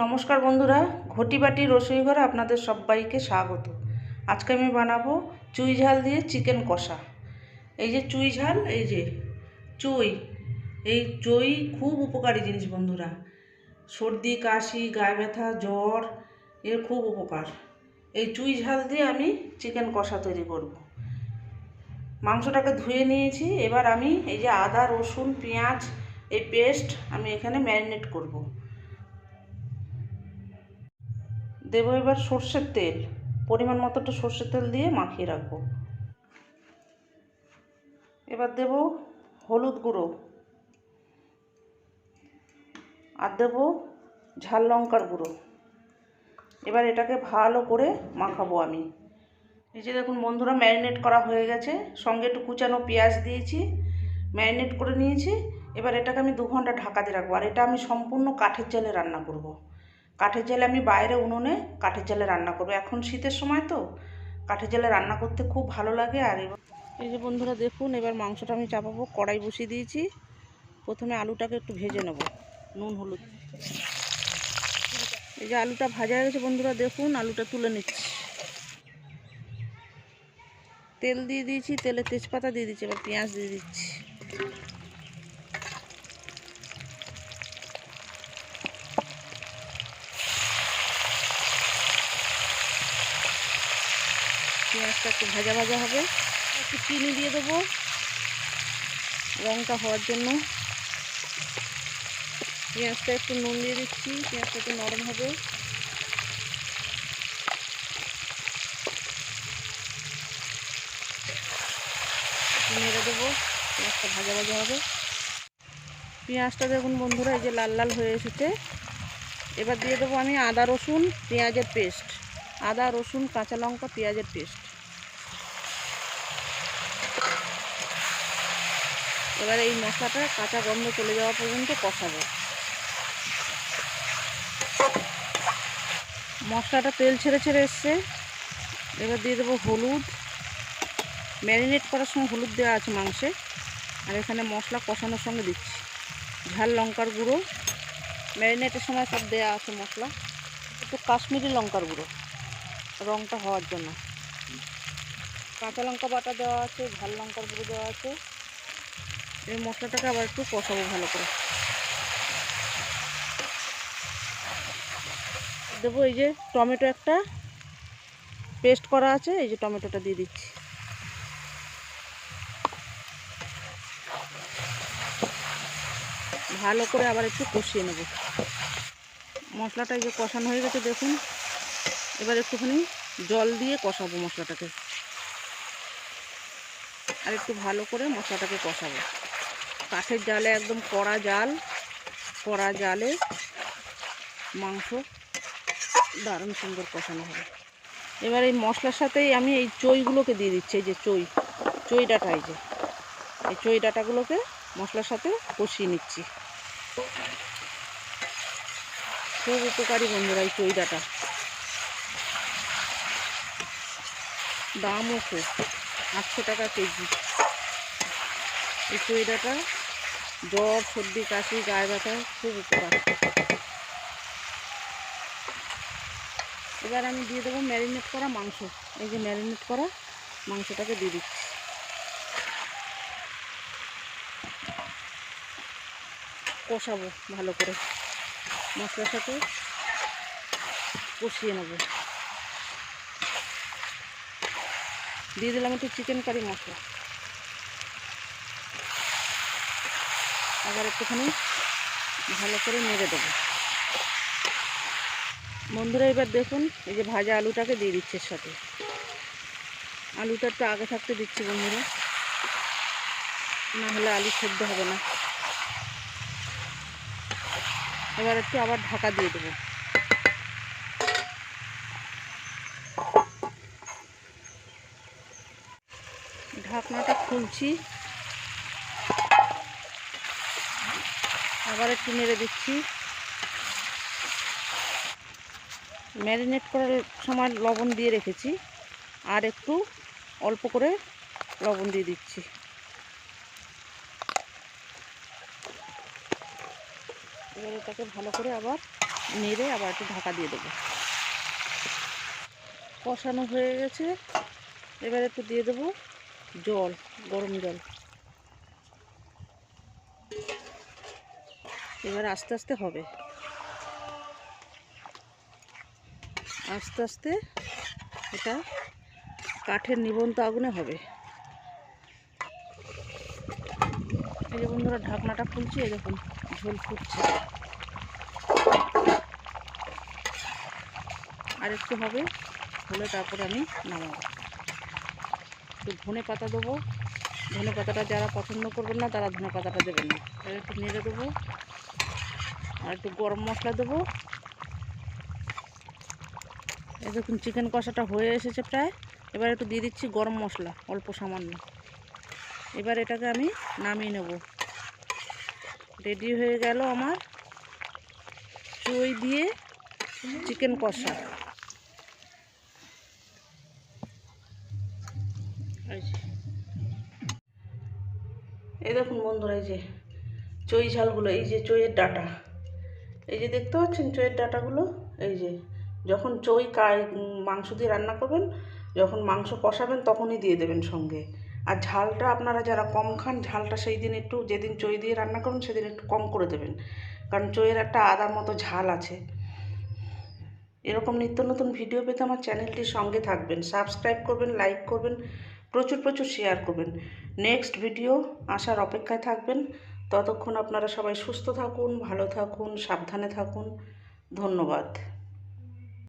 নমস্কার বন্ধুরা, ঘটিবাটি রসোই ঘরে আপনাদের সবাইকে স্বাগত। আজকে আমি বানাবো চুই ঝাল দিয়ে চিকেন কষা। এই যে চুই ঝাল, এই যে চুই, এই চুই খুব উপকারী জিনিস বন্ধুরা। সর্দি কাশি গায়ে ব্যথা জ্বর এর খুব উপকার। এই চুই ঝাল দিয়ে আমি চিকেন কষা তৈরি করব। মাংসটাকে ধুয়ে নিয়েছি। এবার আমি এই যে আদা রসুন পেঁয়াজ এই পেস্ট আমি এখানে ম্যারিনেট করব। দেবো এবার সর্ষের তেল, পরিমাণ মতোটা সর্ষের তেল দিয়ে মাখিয়ে রাখবো। এবার দেব হলুদ গুঁড়ো আর দেবো ঝাল লঙ্কার গুঁড়ো। এবার এটাকে ভালো করে মাখাবো আমি। এই যে দেখুন বন্ধুরা, ম্যারিনেট করা হয়ে গেছে, সঙ্গে একটু কুচানো পেঁয়াজ দিয়েছি, ম্যারিনেট করে নিয়েছি। এবার এটাকে আমি 2 ঘন্টা ঢাকা দিয়ে রাখবো। আর এটা আমি সম্পূর্ণ কাঠের জালে রান্না করব। কাঠের জালে আমি বাইরে উনুনে কাঠের জালে রান্না করব। এখন শীতের সময় তো কাঠের জালে রান্না করতে খুব ভালো লাগে। আর এবার এই যে বন্ধুরা দেখুন, এবার মাংসটা আমি চাপাবো। কড়াই বসিয়ে দিয়েছি। প্রথমে আলুটাকে একটু ভেজে নেব নুন হলুদ। এই যে আলুটা ভাজা হয়ে গেছে বন্ধুরা, দেখুন আলুটা তুলে নিচ্ছি। তেল দিয়ে দিয়েছি, তেলে তেজপাতা দিয়ে দিচ্ছি। এবার পেঁয়াজ দিয়ে দিচ্ছি। পেঁয়াজটা একটু ভাজা ভাজা হবে। একটু চিনি দিয়ে দেবো রঙটা হওয়ার জন্য। পেঁয়াজটা একটু নুন দিয়ে দিচ্ছি, পেঁয়াজটা একটু নরম হবে। নেড়ে দেবো, পেঁয়াজটা ভাজা ভাজা হবে। পেঁয়াজটা দেখুন বন্ধুরা, এই যে লাল লাল হয়ে এসেছে। এবার দিয়ে দেবো আমি আদা রসুন পেঁয়াজের পেস্ট, আদা রসুন কাঁচা লঙ্কা পেঁয়াজের পেস্ট। এবার এই মশলাটা কাঁচা গন্ধ চলে যাওয়া পর্যন্ত কষাবো। মশলাটা তেল ছেড়ে ছেড়ে এসছে। এবার দিয়ে দেবো হলুদ। ম্যারিনেট করার সময় হলুদ দেওয়া আছে মাংসে, আর এখানে মশলা কষানোর সঙ্গে দিচ্ছি। ঝাল লঙ্কার গুঁড়ো, ম্যারিনেটের সময় সব দেওয়া আছে মশলা। একটু কাশ্মীরি লঙ্কার গুঁড়ো রঙটা হওয়ার জন্য। কাঁচা লঙ্কা বাটা দেওয়া আছে, ঝাল লঙ্কার গুঁড়ো দেওয়া আছে। এই মশলাটাকে আবার একটু কষাবো ভালো করে। দেবো এই যে টমেটো একটা পেস্ট করা আছে, এই যে টমেটোটা দিয়ে দিচ্ছি। ভালো করে আবার একটু কষিয়ে নেব। মশলাটা এই যে কষানো হয়ে গেছে দেখুন। এবার একটুখানি জল দিয়ে কষাবো মশলাটাকে, আর একটু ভালো করে মশলাটাকে কষাবো। কাঠের জালে একদম কড়া জালে মাংস দারুণ সুন্দর কষানো হবে। এবার এই মশলার সাথেই আমি এই চইগুলোকে দিয়ে দিচ্ছি। এই যে চই ডাঁটা, এই চই ডাঁটাগুলোকে মশলার সাথে কষিয়ে নিচ্ছি। খুব উপকারী বন্ধুরা এই চই ডাঁটা, দামও খুব, 800 টাকা কেজি। এই চই ডাঁটা জ্বর সর্দি কাশি গায়ে ব্যথা খুব উপকার। এবার আমি দিয়ে দেবো ম্যারিনেট করা মাংস। এই যে ম্যারিনেট করা মাংসটাকে দিয়ে দিচ্ছি। কষাবো ভালো করে, মশলার সাথে কষিয়ে নেব। দিয়ে দিলাম একটু চিকেন কারি মশলা। আবার একটুখানি ভালো করে নেড়ে দেবো বন্ধুরা। এবার দেখুন এই যে ভাজা আলুটাকে দিয়ে দিচ্ছে এর সাথে। আলুটা একটু আগে থাকতে দিচ্ছি বন্ধুরা, না হলে আলু সেদ্ধ হবে না। এবার একটু আবার ঢাকা দিয়ে দেবো। ঢাকনাটা খুলছি, আবার একটু নেড়ে দিচ্ছি। ম্যারিনেট করার সময় লবণ দিয়ে রেখেছি, আর একটু অল্প করে লবণ দিয়ে দিচ্ছি। এবার এটাকে ভালো করে আবার নেড়ে আবার একটু ঢাকা দিয়ে দেবো। কষানো হয়ে গেছে, এবার একটু দিয়ে দেবো জল, গরম জল। এবার আস্তে আস্তে হবে, আস্তে আস্তে এটা কাঠের নিবন্ত আগুনে হবে। এই যে বন্ধুরা ঢাকনাটা খুলছি, এই দেখুন ঝোল ফুটছে, আর একটু হবে, হলে তারপরে আমি নামাবো। একটু ধনে পাতা দেবো, ধনে পাতাটা যারা পছন্দ করবেন না তারা ধনে পাতাটা দেবেন না। এবার একটু নেড়ে দেবো, আর একটু গরম মশলা দেবো। এই দেখুন চিকেন কষাটা হয়ে এসেছে প্রায়। এবার একটু দিয়ে দিচ্ছি গরম মশলা অল্প সামান্য। এবার এটাকে আমি নামিয়ে নেব। রেডি হয়ে গেল আমার চই দিয়ে চিকেন কষা। এই দেখুন বন্ধুরা, এই যে চই ঝালগুলো, এই যে চইয়ের ডাঁটা, এই যে দেখতে পাচ্ছেন চইয়ের ডাঁটাগুলো। এই যে যখন চই মাংস দিয়ে রান্না করবেন, যখন মাংস কষাবেন তখনই দিয়ে দেবেন সঙ্গে। আর ঝালটা আপনারা যারা কম খান, ঝালটা সেই দিন একটু, যেদিন চই দিয়ে রান্না করবেন সেদিন একটু কম করে দেবেন, কারণ চইয়ের একটা আদার মতো ঝাল আছে। এরকম নিত্য নতুন ভিডিও পেতে আমার চ্যানেলটির সঙ্গে থাকবেন, সাবস্ক্রাইব করবেন, লাইক করবেন, প্রচুর প্রচুর শেয়ার করবেন। নেক্সট ভিডিও আসার অপেক্ষায় থাকবেন। ততক্ষণ আপনারা সবাই সুস্থ থাকুন, ভালো থাকুন, সাবধানে থাকুন। ধন্যবাদ।